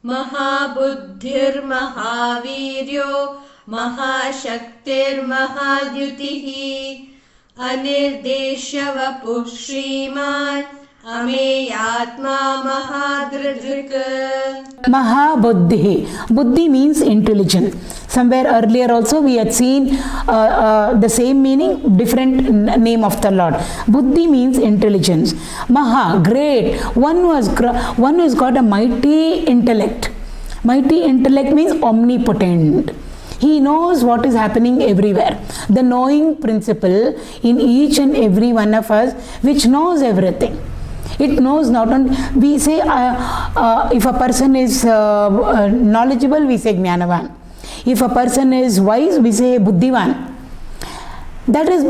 महाबुद्धिर्महावीर्यो महाशक्तिर्महाद्युतिः anirdēśyavapuḥ śrīmānamēyātmā mahādridhṛk. Mahābuddhi. Buddhi means intelligent. Somewhere earlier also we had seen the same meaning, different name of the Lord. Buddhi means intelligence. Maha, great. One who has got a mighty intellect. Mighty intellect means omnipotent. He knows what is happening everywhere. The knowing principle in each and every one of us, which knows everything. It knows not only, we say if a person is knowledgeable, we say Jnanavan. If a person is wise, we say Buddhivan. That is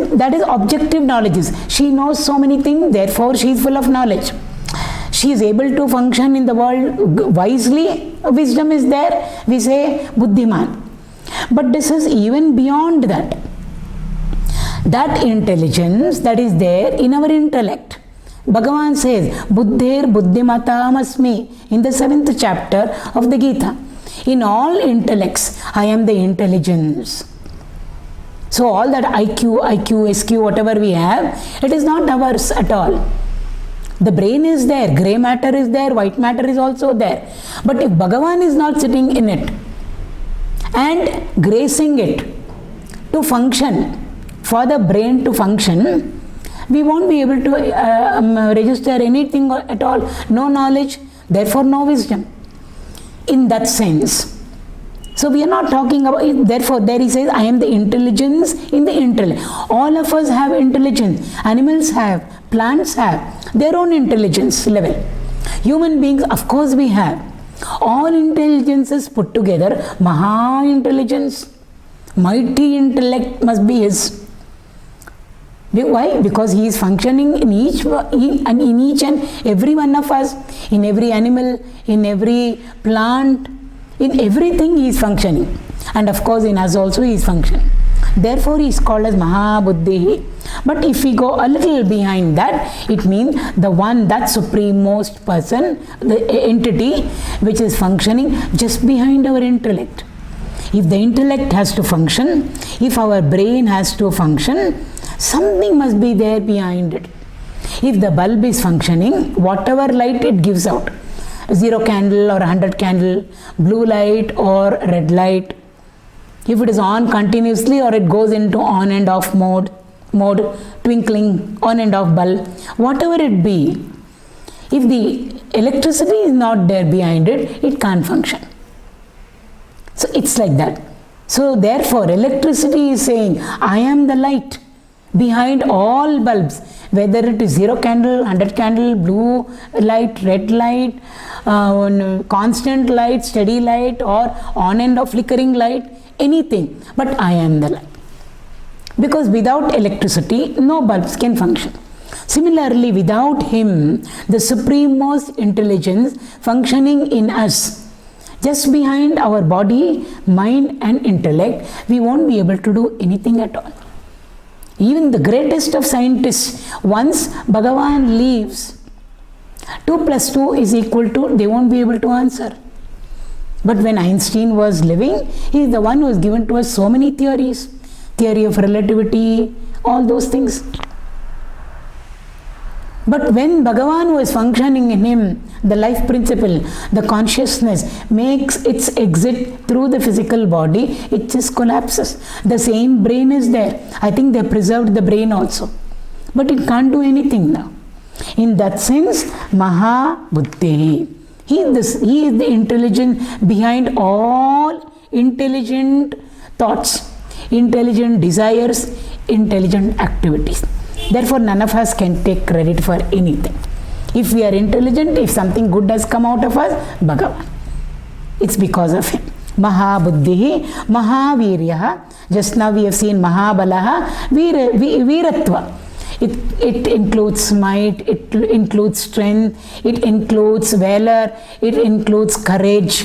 objective knowledge. She knows so many things, therefore she is full of knowledge. She is able to function in the world wisely, wisdom is there, we say Buddhiman. But this is even beyond that. That intelligence that is there in our intellect. Bhagavan says, Buddhir buddhimatam asmi in the 7th chapter of the Gita. In all intellects, I am the intelligence. So all that IQ, SQ, whatever we have, it is not ours at all. The brain is there, grey matter is there, white matter is also there. But if Bhagavan is not sitting in it, and gracing it to function, for the brain to function, we won't be able to register anything at all. No knowledge, therefore no wisdom. In that sense. So we are not talking about it. Therefore there he says, I am the intelligence in the intellect. All of us have intelligence. Animals have, plants have their own intelligence level. Human beings, of course we have. All intelligences put together, Maha intelligence, mighty intellect must be his. Why? Because he is functioning in each and every one of us, in every animal, in every plant, in everything he is functioning. And of course in us also he is functioning. Therefore he is called as Mahābuddhi. But if we go a little behind that, it means the one, that supreme-most person, the entity which is functioning just behind our intellect. If the intellect has to function, if our brain has to function, something must be there behind it. If the bulb is functioning, whatever light it gives out, 0 candle or 100 candle, blue light or red light, if it is on continuously or it goes into on and off mode, twinkling, on and off bulb, whatever it be, if the electricity is not there behind it, it can't function. So it's like that. So therefore electricity is saying, I am the light behind all bulbs, whether it is 0 candle, 100 candle, blue light, red light, constant light, steady light, or on and off flickering light, anything, but I am the light. Because without electricity, no bulbs can function. Similarly, without him, the supreme-most intelligence functioning in us, just behind our body, mind and intellect, we won't be able to do anything at all. Even the greatest of scientists, once Bhagavan leaves, 2 plus 2 is equal to, they won't be able to answer. But when Einstein was living, he is the one who has given to us so many theories. Theory of relativity, all those things. But when Bhagavan was functioning in him, the life principle, the consciousness makes its exit through the physical body, it just collapses. The same brain is there. I think they preserved the brain also. But it can't do anything now. In that sense, Mahābuddhi. He is the intelligence behind all intelligent thoughts, intelligent desires, intelligent activities. Therefore, none of us can take credit for anything. If we are intelligent, if something good has come out of us, Bhagavan. It's because of him. Mahābuddhi, Mahāvīryā. Just now we have seen Mahābalaha, Veeratva. It includes might, it includes strength, it includes valor, it includes courage.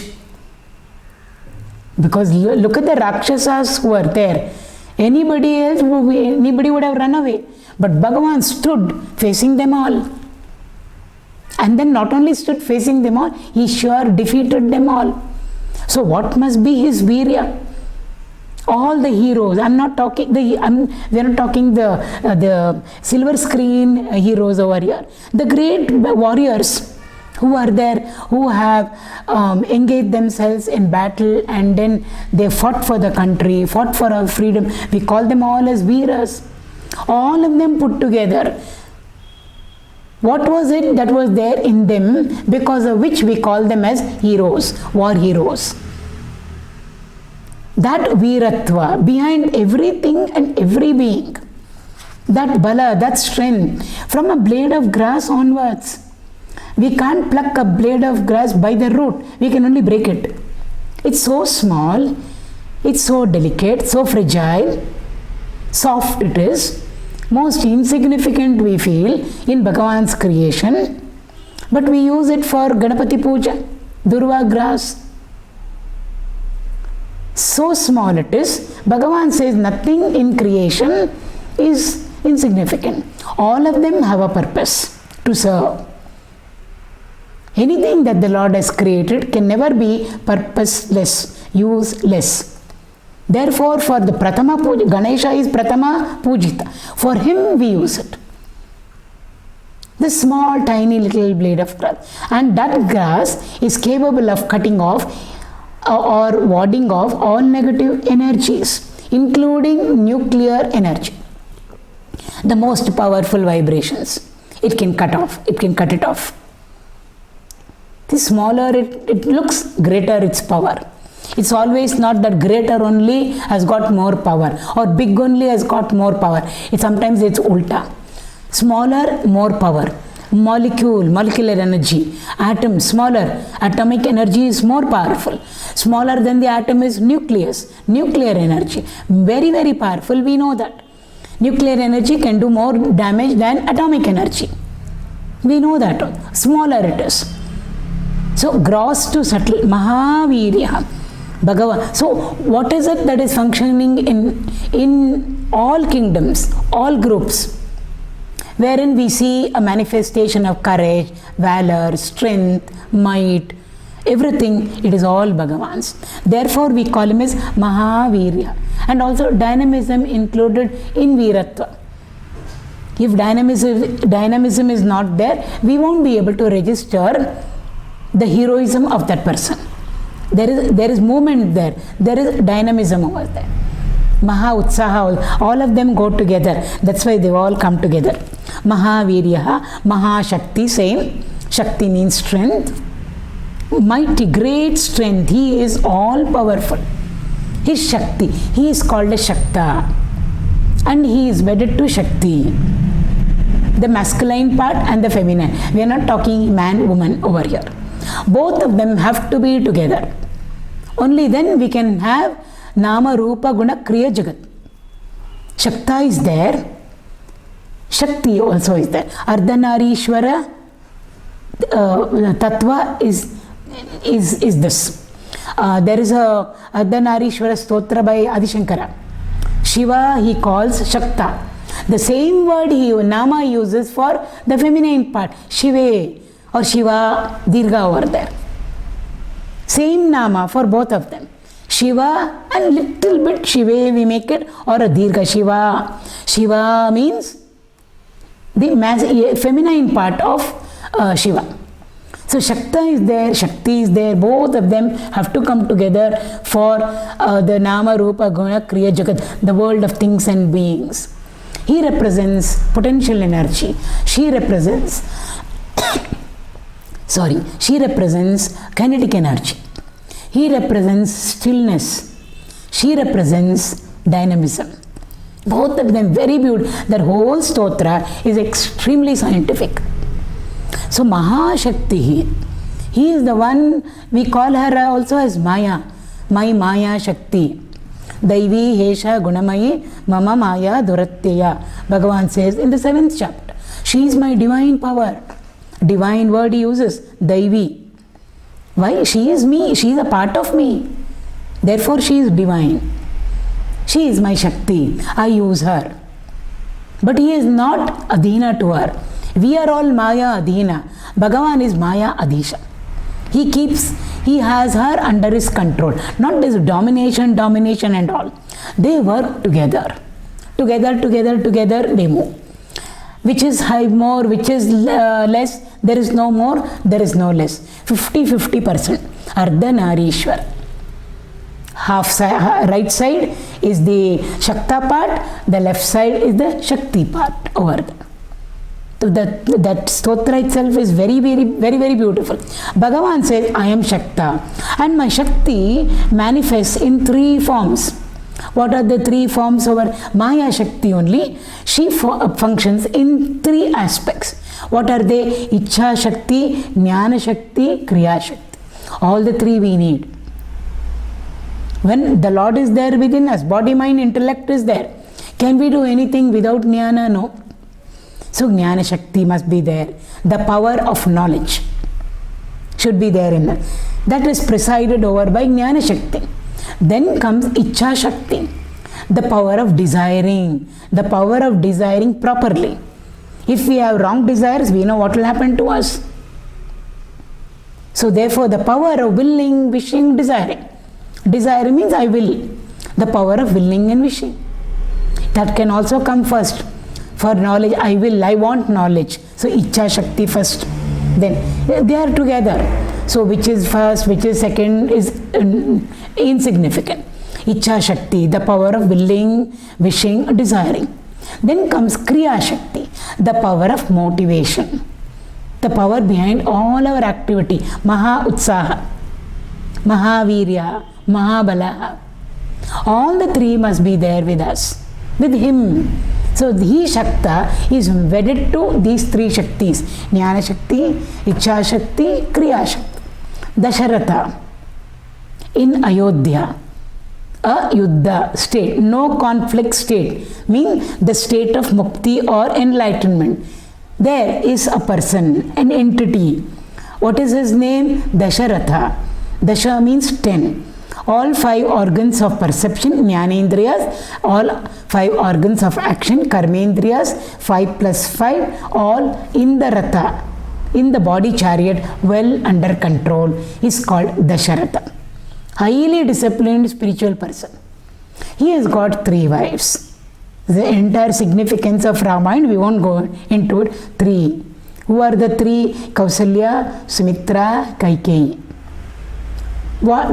Because look at the Rakshasas who are there. Anybody else, anybody would have run away. But Bhagavan stood facing them all. And then not only stood facing them all, he sure defeated them all. So what must be his virya? All the heroes. We are not talking the silver screen heroes over here. The great warriors who are there, who have engaged themselves in battle, and then they fought for the country, fought for our freedom. We call them all as veeras. All of them put together. What was it that was there in them, because of which we call them as heroes, war heroes? That veeratva behind everything and every being, that bala, that strength, from a blade of grass onwards. We can't pluck a blade of grass by the root, we can only break it. It's so small, it's so delicate, so fragile, soft it is, most insignificant we feel in Bhagavan's creation, but we use it for Ganapati Puja, Durva grass. So small it is. Bhagavan says nothing in creation is insignificant. All of them have a purpose to serve. Anything that the Lord has created can never be purposeless, useless. Therefore, for the Pratama Puja, Ganesha is Pratama Pujita. For him we use it. This small tiny little blade of grass. And that grass is capable of cutting off or warding off all negative energies, including nuclear energy. The most powerful vibrations. It can cut it off. The smaller it looks, greater its power. It's always not that greater only has got more power or big only has got more power. Sometimes it's ulta. Smaller, more power. Molecular energy. Atom, smaller. Atomic energy is more powerful. Smaller than the atom is nucleus. Nuclear energy. Very, very powerful. We know that. Nuclear energy can do more damage than atomic energy. We know that. Smaller it is. So, gross to subtle. Mahāvīryā. Bhagavan. So, what is it that is functioning in all kingdoms, all groups, wherein we see a manifestation of courage, valor, strength, might, everything, it is all Bhagavan's. Therefore, we call him as Mahāvīryā. And also dynamism included in Veeratva. If dynamism is not there, we won't be able to register the heroism of that person. There is movement there. There is dynamism over there. Maha Utsaha, all of them go together. That's why they all come together. Mahāvīryā, Mahāshakti, same. Shakti means strength. Mighty, great strength. He is all powerful. His Shakti. He is called a Shakta. And he is wedded to Shakti. The masculine part and the feminine. We are not talking man, woman over here. Both of them have to be together. Only then we can have Nama, Rupa, Guna, Kriya, Jagat. Shakta is there. Shakti also is there. Ardhanarishwara Tattva is this. There is a Ardhanarishwara Stotra by Adi Shankara. Shiva he calls Shakta. The same word Nama uses for the feminine part. Shive or Shiva Dirgha over there. Same Nama for both of them. Shiva and little bit Shive we make it, or a Dirgha Shiva. Shiva means the feminine part of Shiva. So Shakta is there, Shakti is there, both of them have to come together for the Nama, Rupa, Guna, Kriya, Jagat, the world of things and beings. He represents potential energy. She represents kinetic energy. He represents stillness. She represents dynamism. Both of them very beautiful. That whole stotra is extremely scientific. So Mahashakti, he is the one, we call her also as Maya. My Maya Shakti. Daivi Hesha Gunamayi Mama Maya Dhuratya. Bhagavan says in the 7th chapter. She is my divine power. Divine word he uses. Daivi. Why? She is me. She is a part of me. Therefore she is divine. She is my Shakti. I use her. But he is not Adhina to her. We are all Maya Adhina. Bhagavan is Maya Adhisha. He has her under his control. Not this domination and all. They work together. Together they move. Which is high more, which is less, there is no more, there is no less. 50-50%. Ardhanarishwar. Right side is the Shakta part, the left side is the Shakti part over there. So that stotra itself is very beautiful. Bhagavan says, I am Shakta, and my Shakti manifests in 3 forms. What are the 3 forms over Maya Shakti only? She functions in 3 aspects. What are they? Ichha Shakti, Jnana Shakti, Kriya Shakti. All the 3 we need. When the Lord is there within us, body, mind, intellect is there. Can we do anything without Jnana? No. So Jnana Shakti must be there. The power of knowledge should be there in us. That is presided over by Jnana Shakti. Then comes Ichha Shakti, the power of desiring. The power of desiring properly. If we have wrong desires, we know what will happen to us. So therefore the power of willing, wishing, desiring. Desire means I will. The power of willing and wishing. That can also come first. For knowledge, I will, I want knowledge. So Ichha Shakti first. Then they are together. So which is first, which is second is insignificant. Ichha Shakti, the power of willing, wishing, desiring. Then comes Kriya Shakti, the power of motivation. The power behind all our activity. Maha Utsaha, Mahavirya, Mahabalaha. All the 3 must be there with us, with him. So he Shakta is wedded to these 3 Shaktis. Jnana Shakti, Ichha Shakti, Kriya Shakti. Dasharatha in Ayodhya, a Yuddha state, no conflict state, means the state of mukti or enlightenment. There is a person, an entity. What is his name? Dasharatha. Dasha means 10. All 5 organs of perception, Jnanendriyas, all 5 organs of action, Karmendriyas, 5 plus 5, all in the Ratha, in the body chariot, well under control, is called Dasharatha. Highly disciplined spiritual person. He has got 3 wives. The entire significance of Ramayana, we won't go into it. 3. Who are the 3? Kausalya, Sumitra, Kaikeyi.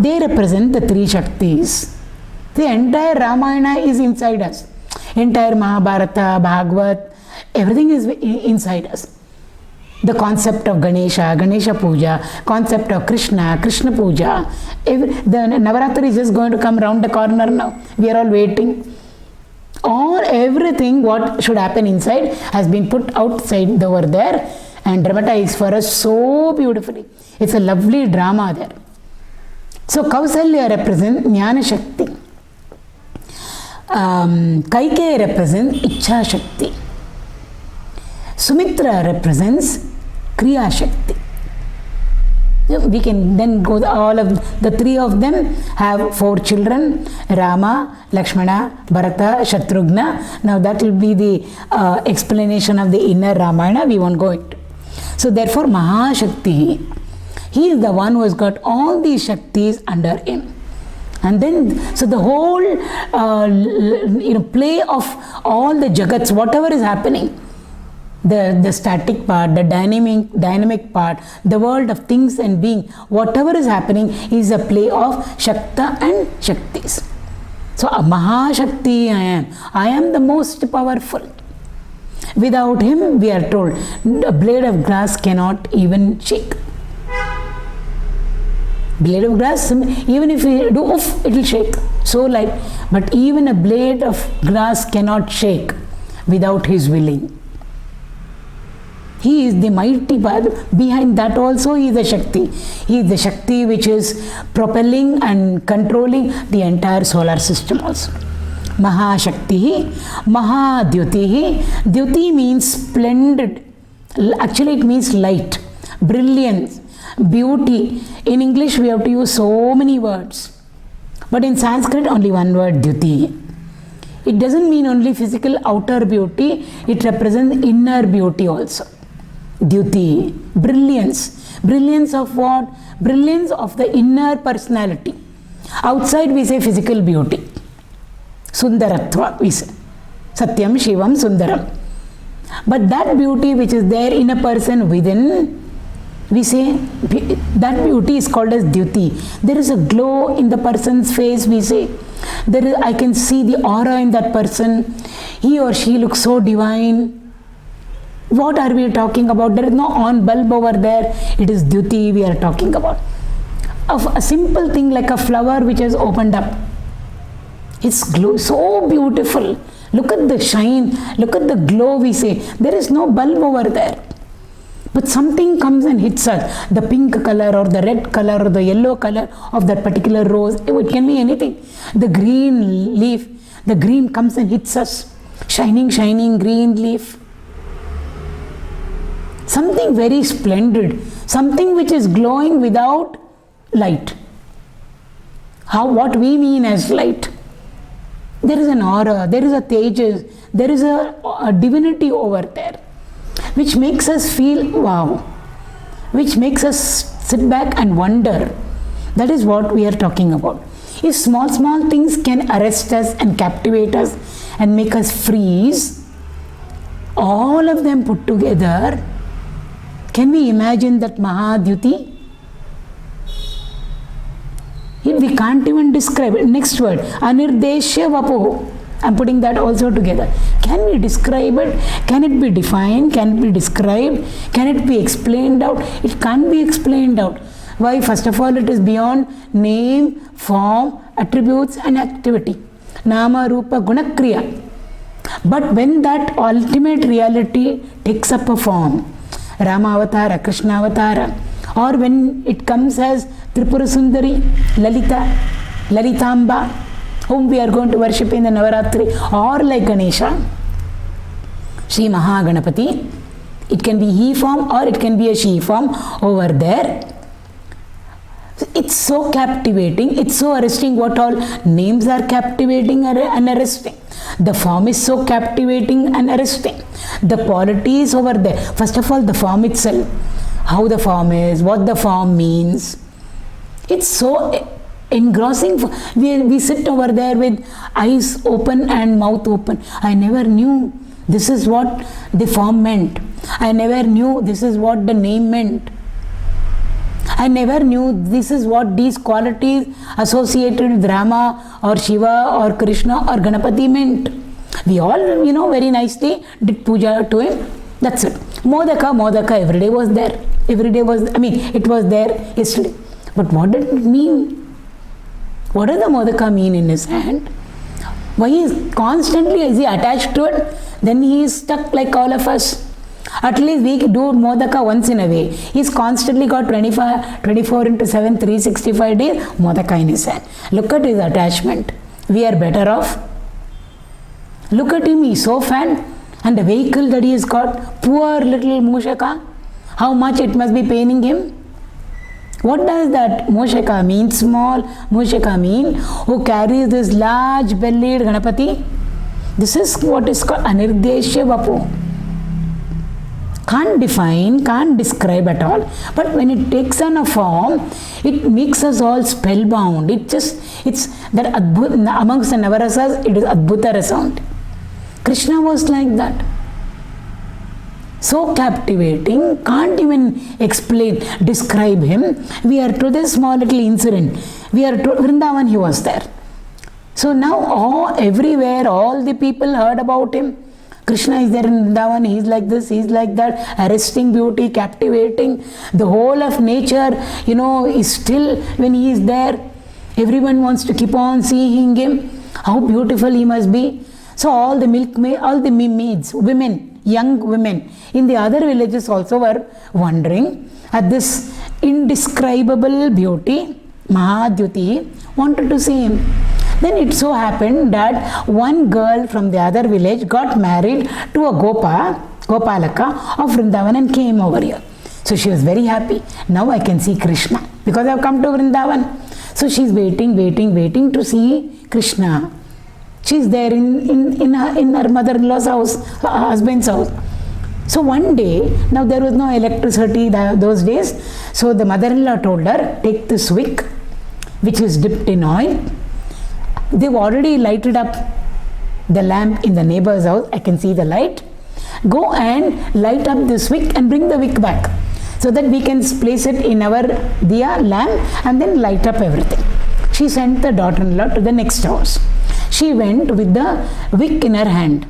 They represent the 3 Shaktis. The entire Ramayana is inside us. Entire Mahabharata, Bhagavad, everything is inside us. The concept of Ganesha, Ganesha Puja, concept of Krishna, Krishna Puja. The Navaratri is just going to come round the corner now. We are all waiting. Everything what should happen inside has been put outside over there and dramatized for us so beautifully. It's a lovely drama there. So Kausalya represents Jnana Shakti. Kaikeyi represents Ichha Shakti. Sumitra represents Kriya Shakti. We can then go, all of the 3 of them have 4 children, Rama, Lakshmana, Bharata, Shatrughna. Now that will be the explanation of the inner Ramayana, we won't go into. So therefore Mahashakti, he is the one who has got all these Shaktis under him. And then, so the whole play of all the Jagats, whatever is happening, the static part, the dynamic part, the world of things and being, whatever is happening is a play of Shakta and Shaktis. So a Mahashakti I am the most powerful. Without him, we are told, a blade of grass cannot even shake. Blade of grass, even if we do oof, it will shake, so light. But even a blade of grass cannot shake without his willing. He is the mighty power. Behind that also he is the Shakti. He is the Shakti which is propelling and controlling the entire solar system also. Mahashakti, Mahādyutiḥ. Dyuti means splendid. Actually it means light, brilliance, beauty. In English we have to use so many words. But in Sanskrit only one word, Dyuti. It doesn't mean only physical outer beauty. It represents inner beauty also. Dyuti, brilliance. Brilliance of what? Brilliance of the inner personality. Outside we say physical beauty. Sundaratva we say. Satyam, Shivam, Sundaram. But that beauty which is there in a person within, we say that beauty is called as Dyuti. There is a glow in the person's face, we say. I can see the aura in that person. He or she looks so divine. What are we talking about? There is no on bulb over there. It is Dyuti we are talking about. Of a simple thing like a flower which has opened up. It's glow, so beautiful. Look at the shine. Look at the glow, we say. There is no bulb over there. But something comes and hits us. The pink color or the red color or the yellow color of that particular rose. It can be anything. The green leaf. The green comes and hits us. Shining, shining green leaf. Something very splendid. Something which is glowing without light. What we mean as light. There is an aura, there is a tejas, there is a divinity over there, which makes us feel wow, which makes us sit back and wonder. That is what we are talking about. If small things can arrest us and captivate us and make us freeze, all of them put together, can we imagine that Mahadyuti? We can't even describe it. Next word, anirdēśyavapuḥ. I'm putting that also together. Can we describe it? Can it be defined? Can it be described? Can it be explained out? It can't be explained out. Why? First of all, it is beyond name, form, attributes and activity. Nama, Rupa, Guna, Kriya. But when that ultimate reality takes up a form, Rama Avatara, Krishna Avatara, or when it comes as Tripura Sundari, Lalita, Lalitamba, whom we are going to worship in the Navaratri, or like Ganesha, Sri Mahaganapati, it can be he form or it can be a she form over there. It's so captivating, it's so arresting. What all names are captivating and arresting. The form is so captivating and arresting. The quality is over there. First of all, the form itself, how the form is, what the form means. It's so engrossing. We sit over there with eyes open and mouth open. I never knew this is what the form meant. I never knew this is what the name meant. I never knew this is what these qualities associated with Rama or Shiva or Krishna or Ganapati meant. We all, very nicely did puja to him. That's it. Modaka every day was there. It was there yesterday. But what did it mean? What does the modaka mean in his hand? Why is he attached to it? Then he is stuck like all of us. At least we do modaka once in a way. He's constantly got 24 into 7, 365 days modaka in his hand. Look at his attachment. We are better off. Look at him, he's so fat. And the vehicle that he has got, poor little Moshaka, how much it must be paining him. What does that Moshaka mean? Small Moshaka mean who carries this large bellied Ganapati. This is what is called anirdēśyavapuḥ. Can't define, can't describe at all. But when it takes on a form, it makes us all spellbound. It's that amongst the Navarasas, it is Adbhuta Rasaundi. Krishna was like that. So captivating, can't even explain, describe him. We are to this small little incident. We are to Vrindavan, he was there. So now everywhere, all the people heard about him. Krishna is there in Vrindavan, he is like this, he is like that, arresting beauty, captivating. The whole of nature, is still when he is there. Everyone wants to keep on seeing him. How beautiful he must be. So all the maids, women, young women in the other villages also were wondering at this indescribable beauty. Mahādyuti wanted to see him. Then it so happened that one girl from the other village got married to a Gopalaka of Vrindavan and came over here. So she was very happy. Now I can see Krishna because I have come to Vrindavan. So she is waiting to see Krishna. She is there in her mother-in-law's house, her husband's house. So one day, now there was no electricity those days, so the mother-in-law told her, take this wick which is dipped in oil. They've already lighted up the lamp in the neighbor's house. I can see the light. Go and light up this wick and bring the wick back so that we can place it in our diya lamp and then light up everything. She sent the daughter-in-law to the next house. She went with the wick in her hand,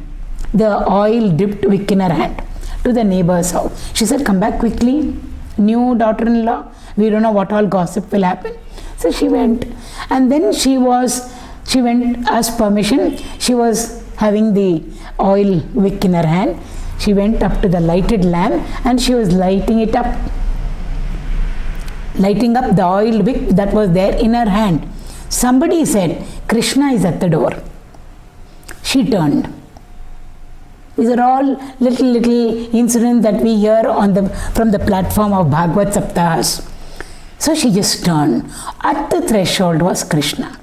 the oil dipped wick in her hand, to the neighbor's house. She said, come back quickly, new daughter-in-law, we don't know what all gossip will happen. So she went, and then she went, asked permission. She was having the oil wick in her hand. She went up to the lighted lamp and she was lighting it up, lighting up the oil wick that was there in her hand. Somebody said, Krishna is at the door. She turned. These are all little incidents that we hear from the platform of Bhagavad Saptahas. So she just turned. At the threshold was Krishna.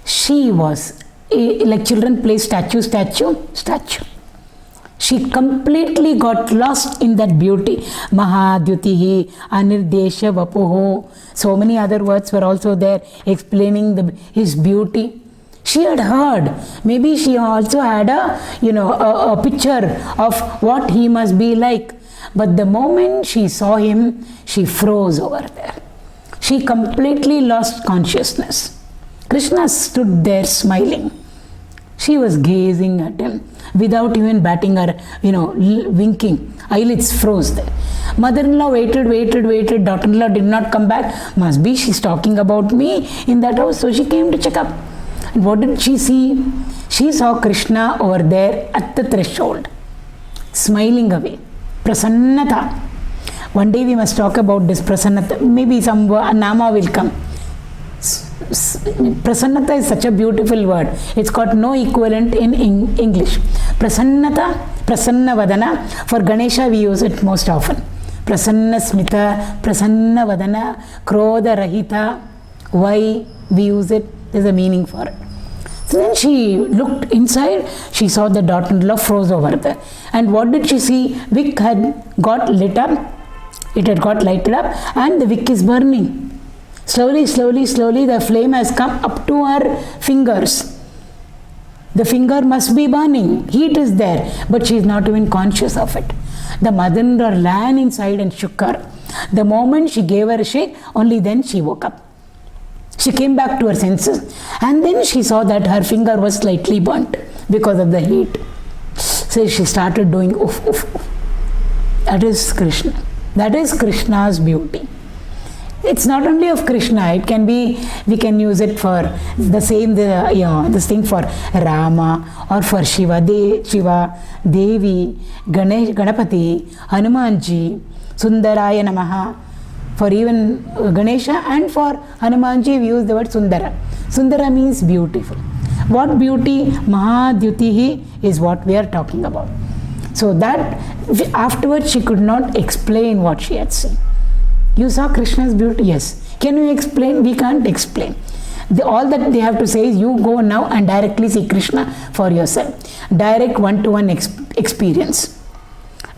She was, like children play statue. She completely got lost in that beauty. Mahādridhṛk, anirdēśyavapuḥ. So many other words were also there explaining his beauty. She had heard, maybe she also had a picture of what he must be like. But the moment she saw him, she froze over there. She completely lost consciousness. Krishna stood there smiling. She was gazing at him without even batting her, winking. Eyelids froze there. Mother-in-law waited. Daughter-in-law did not come back. Must be she's talking about me in that house. So she came to check up. And what did she see? She saw Krishna over there at the threshold, smiling away. Prasannata. One day we must talk about this prasannata. Maybe some nama will come. Prasannata is such a beautiful word. It's got no equivalent in English. Prasannata, prasanna vadana. For Ganesha we use it most often. Prasanna smita, prasanna vadana, krodha rahita. Why we use it? There's a meaning for it. So then she looked inside, she saw the daughter-in-law froze over there. And what did she see? Wick had got lit up, it had got lighted up, and the wick is burning. Slowly, the flame has come up to her fingers. The finger must be burning, heat is there, but she is not even conscious of it. The mother-in-law ran inside and shook her. The moment she gave her a shake, only then she woke up. She came back to her senses, and then she saw that her finger was slightly burnt because of the heat. So she started doing oof, oof, oof. That is Krishna. That is Krishna's beauty. It's not only of Krishna, it can be, we can use it for the same, this thing for Rama or for Shiva, Devi, Ganapati, Hanumanji, Sundaraya Namaha. For even Ganesha and for Hanumanji, we use the word Sundara. Sundara means beautiful. What beauty? Mahādridhṛk is what we are talking about. So that afterwards she could not explain what she had seen. You saw Krishna's beauty? Yes. Can you explain? We can't explain. All that they have to say is you go now and directly see Krishna for yourself. Direct one-to-one experience.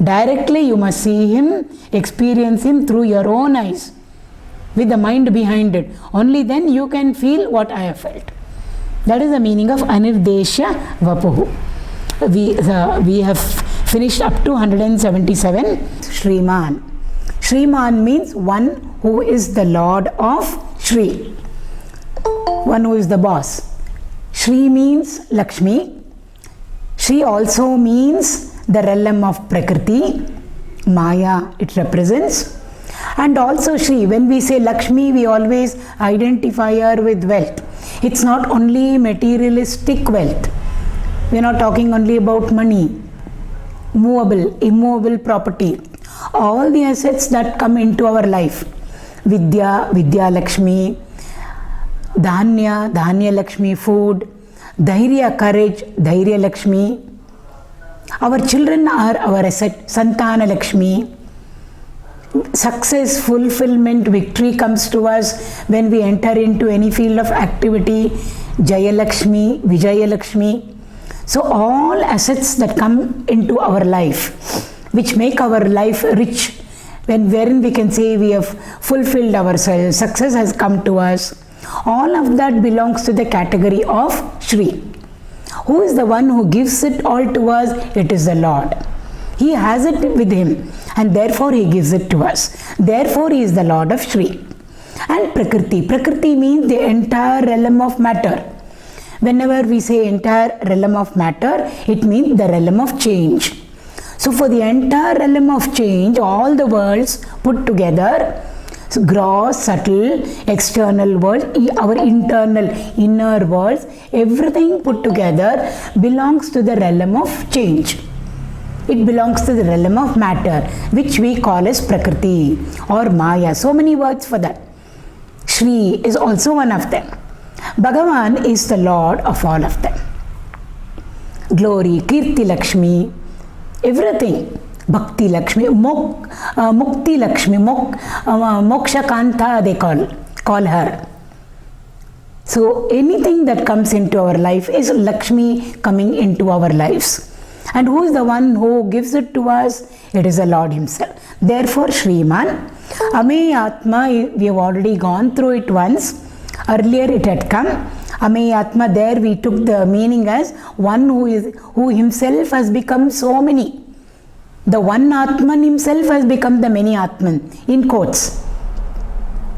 Directly you must see him, experience him through your own eyes, with the mind behind it. Only then you can feel what I have felt. That is the meaning of anirdēśyavapuḥ. We have finished up to 177. Śrīmān. Śrīmān means one who is the Lord of Shri, one who is the boss. Shri means Lakshmi. Shri also means the realm of Prakriti, Maya it represents. And also Shri, when we say Lakshmi, we always identify her with wealth. It's not only materialistic wealth. We're not talking only about money, movable, immovable property. All the assets that come into our life, Vidya, Vidya Lakshmi, Dhanya, Dhanya Lakshmi, food, Dhairya, courage, Dhairya Lakshmi. Our children are our asset, Sanatana Lakshmi. Success, fulfillment, victory comes to us when we enter into any field of activity, Jaya Lakshmi, Vijaya Lakshmi. So all assets that come into our life, which make our life rich, wherein we can say we have fulfilled ourselves, success has come to us, all of that belongs to the category of Shri. Who is the one who gives it all to us? It is the Lord. He has it with him and therefore he gives it to us. Therefore he is the Lord of Shri. And Prakriti. Prakriti means the entire realm of matter. Whenever we say entire realm of matter, it means the realm of change. So for the entire realm of change, all the worlds put together, so gross, subtle, external world, our internal, inner worlds, everything put together belongs to the realm of change. It belongs to the realm of matter, which we call as Prakriti or Maya. So many words for that. Shri is also one of them. Bhagavan is the Lord of all of them. Glory, Kirti Lakshmi, everything. Bhakti Lakshmi, Mukti Lakshmi, Moksha Kanta they call her. So anything that comes into our life is Lakshmi coming into our lives. And who is the one who gives it to us? It is the Lord himself. Therefore śrīmānamēyātmā, we have already gone through it once. Earlier it had come. Ameyatma, there we took the meaning as one who himself has become so many. The one Atman himself has become the many Atman, in quotes.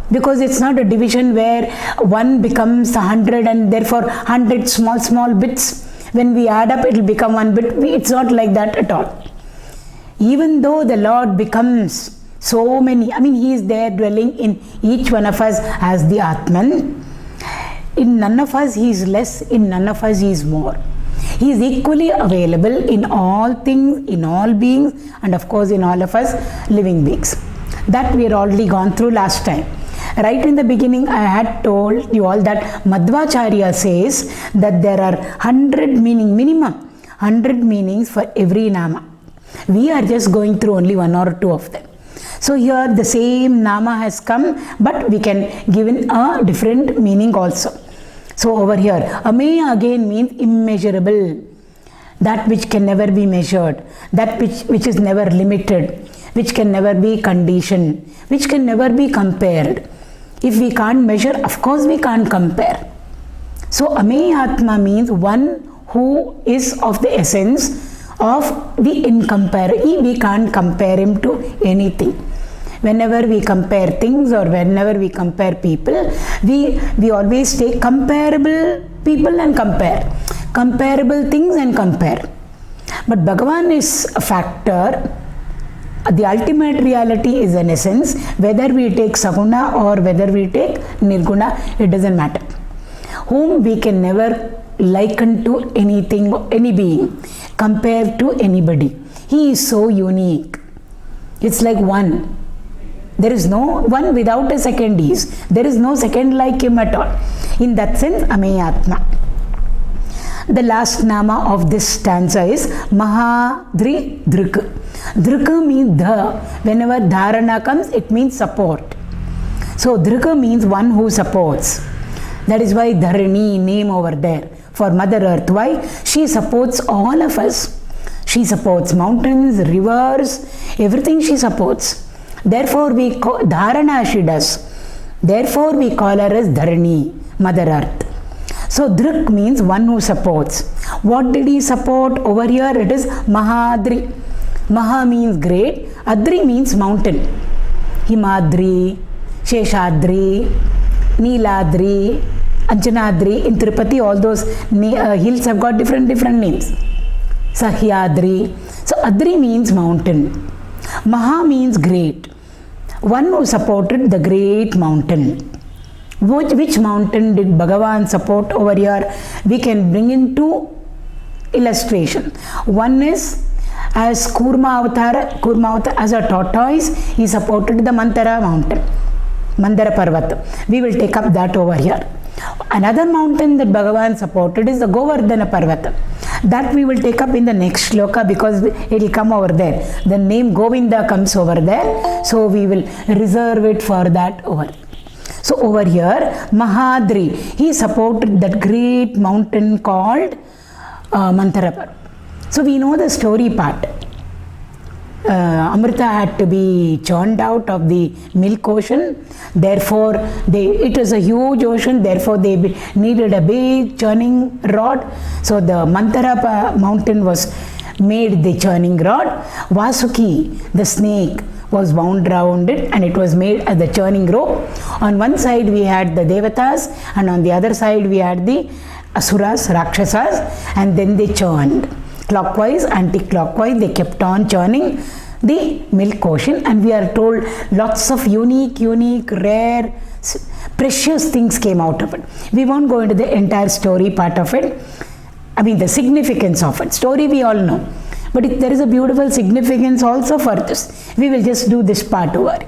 Because it's not a division where one becomes 100 and therefore 100 small bits. When we add up, it will become one bit. It's not like that at all. Even though the Lord becomes so many, he is there dwelling in each one of us as the Atman. In none of us he is less, in none of us he is more. He is equally available in all things, in all beings, and of course in all of us living beings. That we had already gone through last time. Right in the beginning I had told you all that Madhvacharya says that there are 100 minimum 100 meanings for every nama. We are just going through only one or two of them. So here the same nama has come, but we can give in a different meaning also. So over here, Ameya again means immeasurable, that which can never be measured, that which is never limited, which can never be conditioned, which can never be compared. If we can't measure, of course we can't compare. So Ameyatma means one who is of the essence of the incomparable. We can't compare him to anything. Whenever we compare things or whenever we compare people, we always take comparable people and compare. Comparable things and compare. But Bhagavan is a factor. The ultimate reality is an essence. Whether we take Saguna or whether we take Nirguna, it doesn't matter. Whom we can never liken to anything, any being, compare to anybody. He is so unique. It's like one. There is no one without a second is. There is no second like him at all. In that sense, Ameyatma. The last nama of this stanza is mahādridhṛk. Dhrika means the. Whenever dharana comes, it means support. So dhrika means one who supports. That is why Dharani name over there for Mother Earth. Why? She supports all of us. She supports mountains, rivers, everything she supports. Therefore we call dharana she does. Therefore we call her as Dharani, Mother Earth. So Dhrk means one who supports. What did he support? Over here it is Mahādri. Maha means great. Adri means mountain. Himadri, Sheshadri, Neeladri, Anjanadri. In Tirupati all those hills have got different names. Sahyadri. So Adri means mountain. Maha means great. One who supported the great mountain. Which mountain did Bhagavan support over here? We can bring in two illustrations. One is as Kurma Avatar as a tortoise, he supported the Mantara mountain, Mandara Parvat. We will take up that over here. Another mountain that Bhagavan supported is the Govardhana Parvat. That we will take up in the next shloka because it will come over there. The name Govinda comes over there. So we will reserve it for that over. So over here, Mahādri, he supported that great mountain called Manthara. So we know the story part. Amrita had to be churned out of the milk ocean. Therefore, it was a huge ocean. Therefore, they needed a big churning rod. So the Manthara mountain was made the churning rod. Vasuki, the snake, was wound around it, and it was made as the churning rope. On one side we had the Devatas, and on the other side we had the Asuras, Rakshasas, and then they churned. Clockwise, anti-clockwise, they kept on churning the milk ocean, and we are told lots of unique, rare, precious things came out of it. We won't go into the entire story part of it. I mean the significance of it. Story we all know. But there is a beautiful significance also for this. We will just do this part over.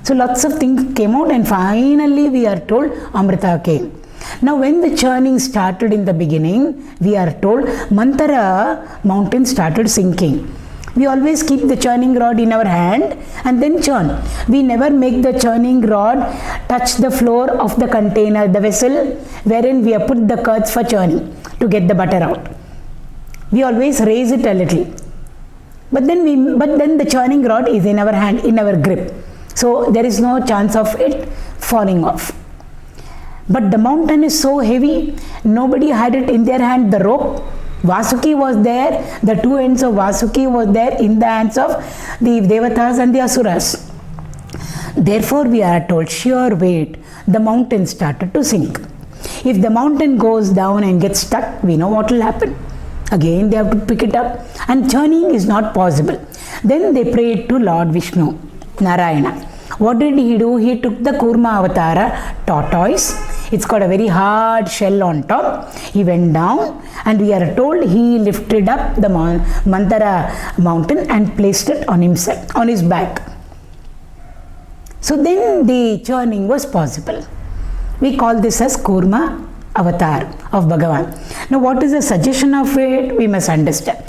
So lots of things came out, and finally we are told Amrita came. Now when the churning started in the beginning, we are told Manthara mountain started sinking. We always keep the churning rod in our hand and then churn. We never make the churning rod touch the floor of the container, the vessel wherein we have put the curds for churning to get the butter out. We always raise it a little. But then the churning rod is in our hand, in our grip. So there is no chance of it falling off. But the mountain is so heavy, nobody had it in their hand, the rope. Vasuki was there, the two ends of Vasuki was there in the hands of the Devatas and the Asuras. Therefore we are told sheer weight, the mountain started to sink. If the mountain goes down and gets stuck, we know what will happen. Again they have to pick it up, and churning is not possible. Then they prayed to Lord Vishnu, Narayana. What did he do? He took the Kurma Avatara tortoise. It's got a very hard shell on top. He went down, and we are told he lifted up the Manthara mountain and placed it on himself, on his back. So then the churning was possible. We call this as Kurma Avatar of Bhagavan. Now what is the suggestion of it? We must understand.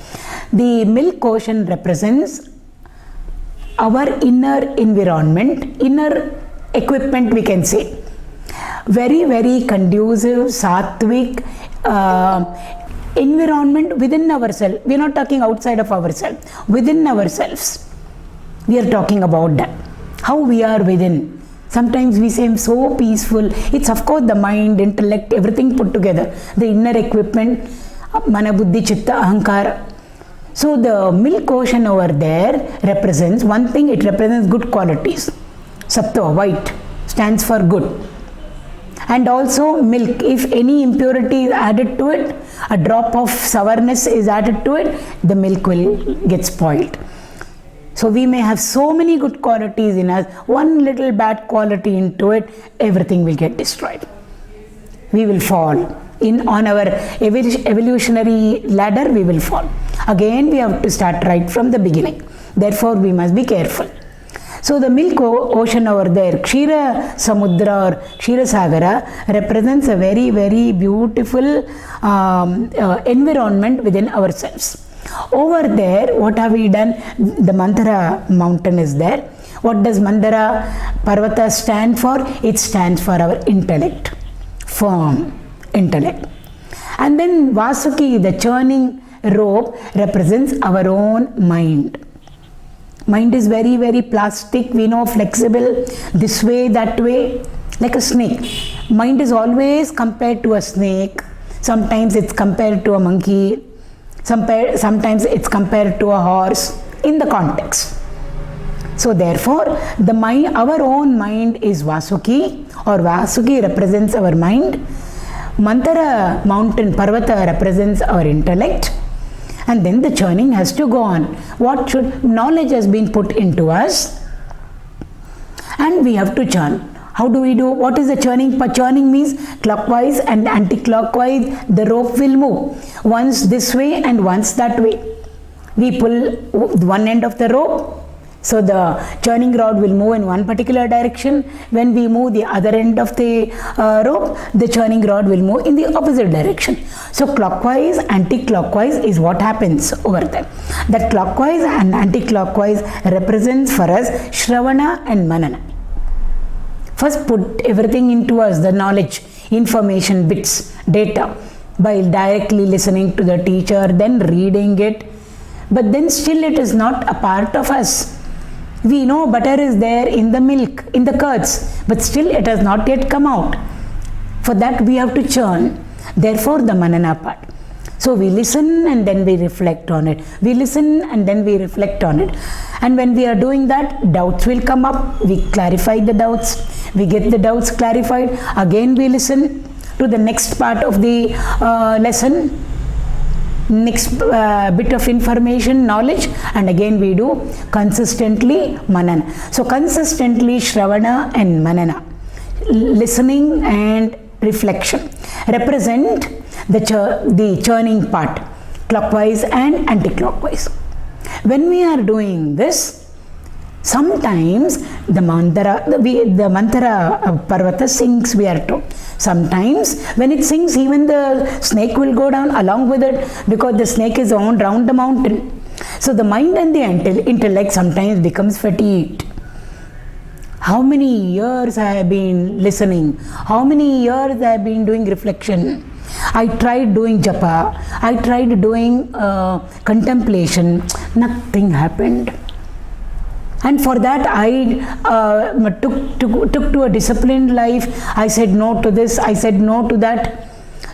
The milk ocean represents our inner environment, inner equipment we can say. Very, very conducive, sattvic environment within ourselves. We are not talking outside of ourselves. Within ourselves. We are talking about that. How we are within. Sometimes we say I'm so peaceful. It's of course the mind, intellect, everything put together. The inner equipment, mana, buddhi, chitta, ahankara. So the milk ocean over there represents one thing, it represents good qualities. Sattva, white, stands for good. And also milk, if any impurity is added to it, a drop of sourness is added to it, the milk will get spoiled. So we may have so many good qualities in us, one little bad quality into it, everything will get destroyed. We will fall. On our evolutionary ladder, we will fall. Again, we have to start right from the beginning. Therefore, we must be careful. So the milk ocean over there, Kshira Samudra or Kshira Sagara, represents a very, very beautiful environment within ourselves. Over there, what have we done? The Manthara mountain is there. What does Manthara Parvata stand for? It stands for our intellect, firm intellect. And then Vasuki, the churning rope, represents our own mind. Mind is very, very plastic, we know, flexible, this way, that way, like a snake. Mind is always compared to a snake. Sometimes it's compared to a monkey. Sometimes it's compared to a horse in the context. So therefore, the mind, our own mind is Vasuki, or Vasuki represents our mind. Manthara mountain, Parvata, represents our intellect. And then the churning has to go on. Knowledge has been put into us, and we have to churn. How do we do? What is the churning? Churning means clockwise and anti-clockwise, the rope will move. Once this way and once that way. We pull one end of the rope, so the churning rod will move in one particular direction. When we move the other end of the rope, the churning rod will move in the opposite direction. So clockwise, anti-clockwise is what happens over there. That clockwise and anti-clockwise represents for us Shravana and Manana. First put everything into us, the knowledge, information, bits, data. by directly listening to the teacher, then reading it, but then still it is not a part of us. We know butter is there in the milk, in the curds, but still it has not yet come out. For that we have to churn. Therefore the manana part. So we listen and then we reflect on it. We listen and then we reflect on it. And when we are doing that, doubts will come up. We clarify the doubts. We get the doubts clarified. Again we listen to the next part of the lesson. Next bit of information, knowledge, and again we do consistently manana. So consistently Shravana and manana, listening and reflection, represent the churning part, clockwise and anti-clockwise. When we are doing this, sometimes the mantra Parvata sings, we are told. Sometimes when it sings, even the snake will go down along with it, because the snake is round the mountain. So the mind and the intellect sometimes becomes fatigued. How many years I have been listening? How many years I have been doing reflection? I tried doing japa. I tried doing contemplation. Nothing happened. And for that I took to a disciplined life. I said no to this, I said no to that.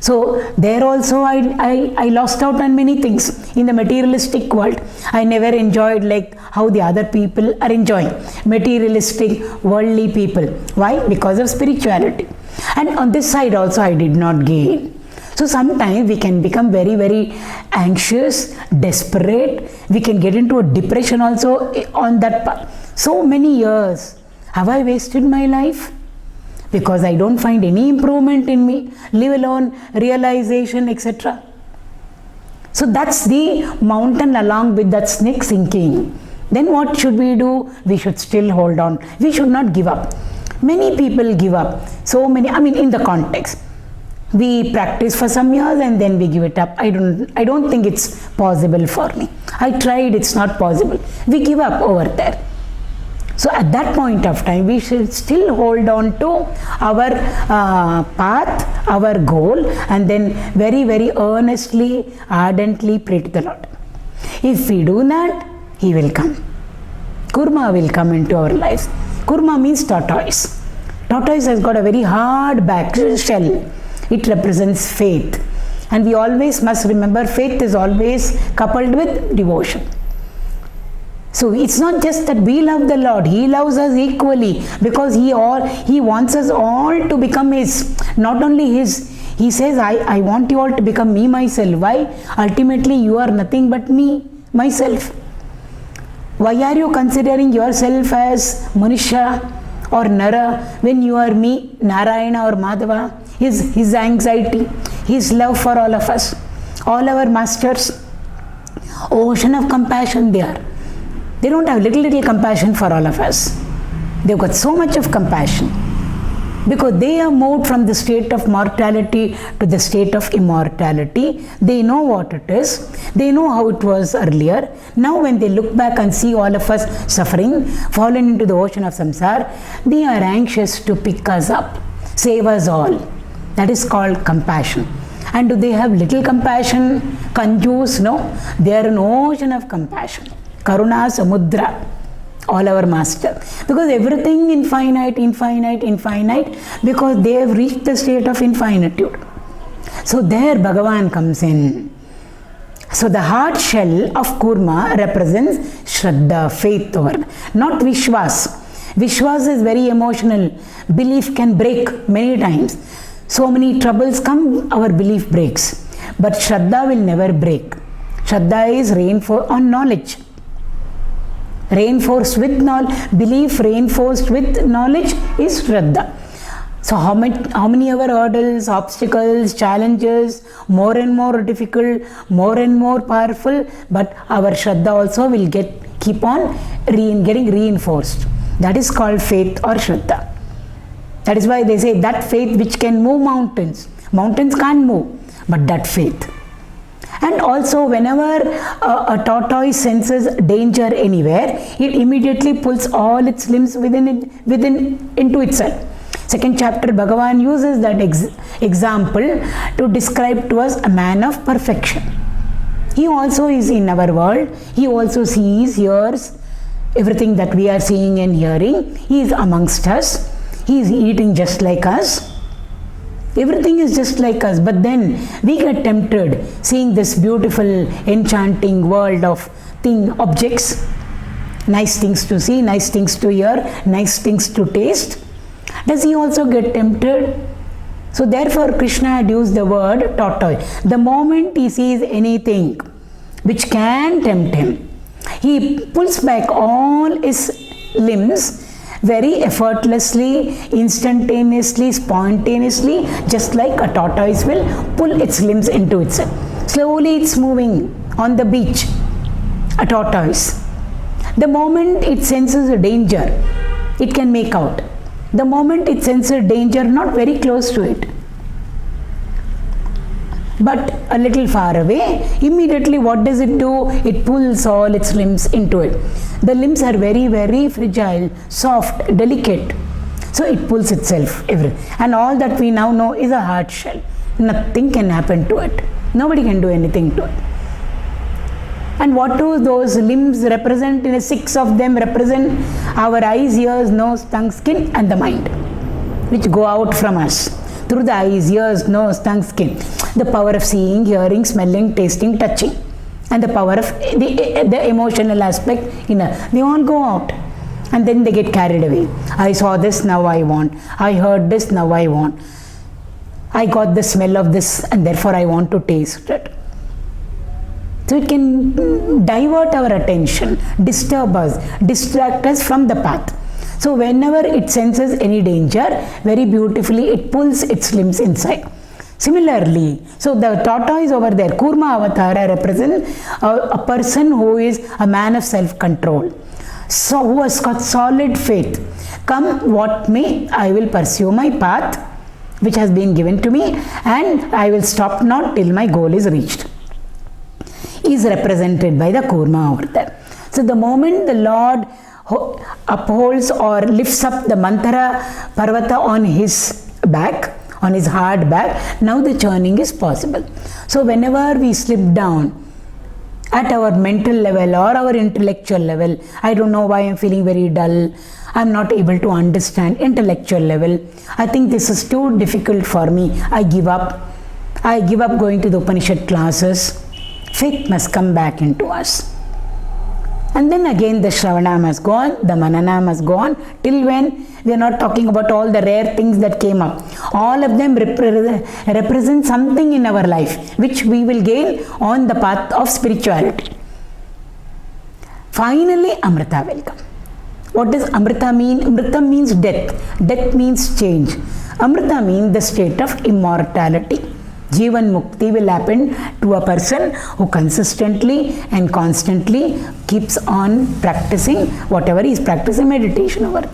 So there also I lost out on many things in the materialistic world. I never enjoyed like how the other people are enjoying. Materialistic, worldly people. Why? Because of spirituality. And on this side also I did not gain. So sometimes we can become very, very anxious, desperate. We can get into a depression also on that path. So many years. Have I wasted my life? Because I don't find any improvement in me, leave alone realization, etc. So that's the mountain along with that snake sinking. Then what should we do? We should still hold on. We should not give up. Many people give up. So many, in the context. We practice for some years and then we give it up. I don't think it's possible for me. I tried, it's not possible. We give up over there. So at that point of time, we should still hold on to our path, our goal, and then very, very earnestly, ardently pray to the Lord. If we do that, He will come. Kurma will come into our lives. Kurma means tortoise. Tortoise has got a very hard back shell. It represents faith. And we always must remember, faith is always coupled with devotion. So it's not just that we love the Lord, He loves us equally, because He wants us all to become His, not only His. He says, I want you all to become me, myself. Why? Ultimately you are nothing but me, myself. Why are you considering yourself as Manushya or Nara when you are me, Narayana or Madhava? His anxiety, His love for all of us, all our masters, ocean of compassion they are. They don't have little compassion for all of us. They've got so much of compassion because they have moved from the state of mortality to the state of immortality. They know what it is. They know how it was earlier. Now when they look back and see all of us suffering, fallen into the ocean of samsara, they are anxious to pick us up, save us all. That is called compassion. And do they have little compassion? Kanjus? No. They are an ocean of compassion. Karuna Samudra, all our master. Because everything infinite, because they have reached the state of infinitude. So there Bhagavan comes in. So the hard shell of Kurma represents Shraddha, faith over, not Vishwas. Vishwas is very emotional. Belief can break many times. So many troubles come, our belief breaks. But Shraddha will never break. Shraddha is reinforced on knowledge. Reinforced with knowledge, belief reinforced with knowledge is Shraddha. So how many ever hurdles, obstacles, challenges, more and more difficult, more and more powerful, but our Shraddha also will keep on getting reinforced. That is called faith or Shraddha. That is why they say that faith which can move mountains. Mountains can't move, but that faith. And also whenever a tortoise senses danger anywhere, it immediately pulls all its limbs into itself. Second chapter, Bhagavan uses that example to describe to us a man of perfection. He also is in our world. He also sees, hears everything that we are seeing and hearing. He is amongst us. He is eating just like us. Everything is just like us. But then we get tempted seeing this beautiful, enchanting world of objects. Nice things to see, nice things to hear, nice things to taste. Does he also get tempted? So therefore Krishna had used the word tortoise. The moment he sees anything which can tempt him, he pulls back all his limbs very effortlessly, instantaneously, spontaneously, just like a tortoise will pull its limbs into itself. Slowly it's moving on the beach, a tortoise. The moment it senses a danger, it can make out. The moment it senses danger, not very close to it, but a little far away, immediately what does it do? It pulls all its limbs into it. The limbs are very, very fragile, soft, delicate. So it pulls itself. And all that we now know is a hard shell. Nothing can happen to it. Nobody can do anything to it. And what do those limbs represent? In 6 of them represent our eyes, ears, nose, tongue, skin, and the mind, which go out from us through the eyes, ears, nose, tongue, skin. The power of seeing, hearing, smelling, tasting, touching, and the power of the emotional aspect. They all go out, and then they get carried away. I saw this, now I want. I heard this, now I want. I got the smell of this, and therefore I want to taste it. So it can divert our attention, disturb us, distract us from the path. So whenever it senses any danger, very beautifully it pulls its limbs inside. Similarly, so the tortoise over there, Kurma Avatara, represents a person who is a man of self-control. So who has got solid faith. Come what may, I will pursue my path which has been given to me, and I will stop not till my goal is reached. Is represented by the Kurma over there. So the moment the Lord upholds or lifts up the Mantara Parvata on his back, on his hard back, now the churning is possible. So whenever we slip down at our mental level or our intellectual level, I don't know why I'm feeling very dull, I'm not able to understand intellectual level, I think this is too difficult for me, I give up going to the Upanishad classes. Faith must come back into us. And then again the Shravana must go on, the Manana must go on, till when we are not talking about all the rare things that came up. All of them represent something in our life which we will gain on the path of spirituality. Finally, Amrita will come. What does Amrita mean? Amrita means death. Death means change. Amrita means the state of immortality. Jivan Mukti will happen to a person who consistently and constantly keeps on practicing whatever he is practicing, meditation over there.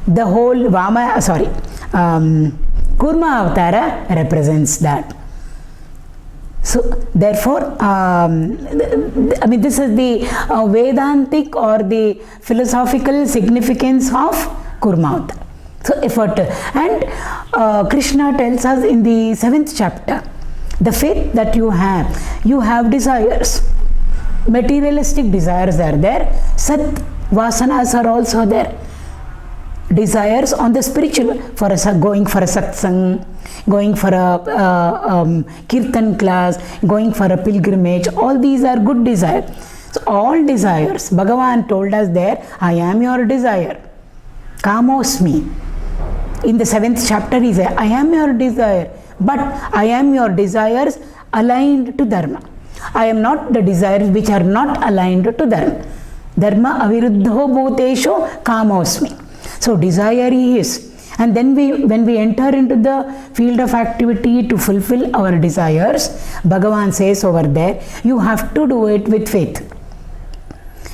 The whole Kurma Avatara represents that. So therefore, this is the Vedantic or the philosophical significance of Kurma Avatara. So effort. And Krishna tells us in the 7th chapter, the faith that you have desires. Materialistic desires are there. Sat vasanas are also there. Desires on the spiritual, going for a satsang, going for a kirtan class, going for a pilgrimage, all these are good desires. So all desires, Bhagavan told us there, I am your desire. Kamosmi. In the 7th chapter he said, I am your desire, but I am your desires aligned to Dharma. I am not the desires which are not aligned to Dharma. Dharma aviruddho bhuteshu kamosmi. So desire he is. And then when we enter into the field of activity to fulfill our desires, Bhagavan says over there, you have to do it with faith.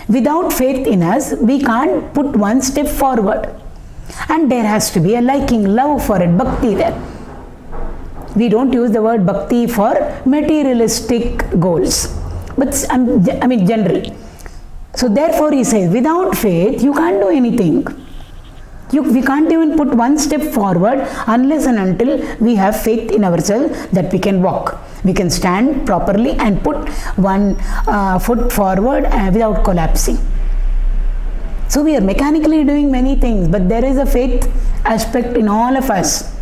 Without faith in us, we can't put one step forward. And there has to be a liking, love for it, bhakti there. We don't use the word bhakti for materialistic goals, but generally. So therefore he says, without faith you can't do anything. We can't even put one step forward unless and until we have faith in ourselves that we can walk. We can stand properly and put one foot forward without collapsing. So we are mechanically doing many things, but there is a faith aspect in all of us,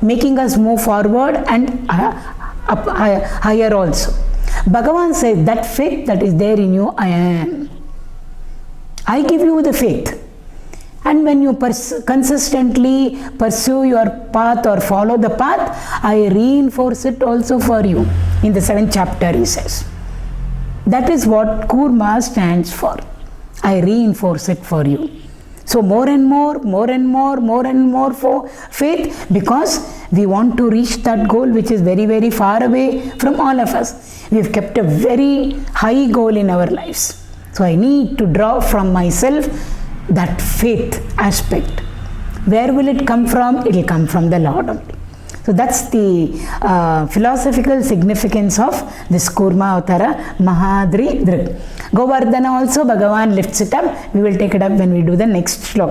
making us move forward and up higher also. Bhagavan says, that faith that is there in you, I am. I give you the faith. And when you consistently pursue your path or follow the path, I reinforce it also for you. In the 7th chapter he says. That is what Kurma stands for. I reinforce it for you. So more and more for faith, because we want to reach that goal which is very, very far away from all of us. We have kept a very high goal in our lives. So I need to draw from myself that faith aspect. Where will it come from? It will come from the Lord only. So that's the philosophical significance of this Kurma Avtara mahādridhṛk. Govardhana also Bhagavan lifts it up. We will take it up when we do the next sloka.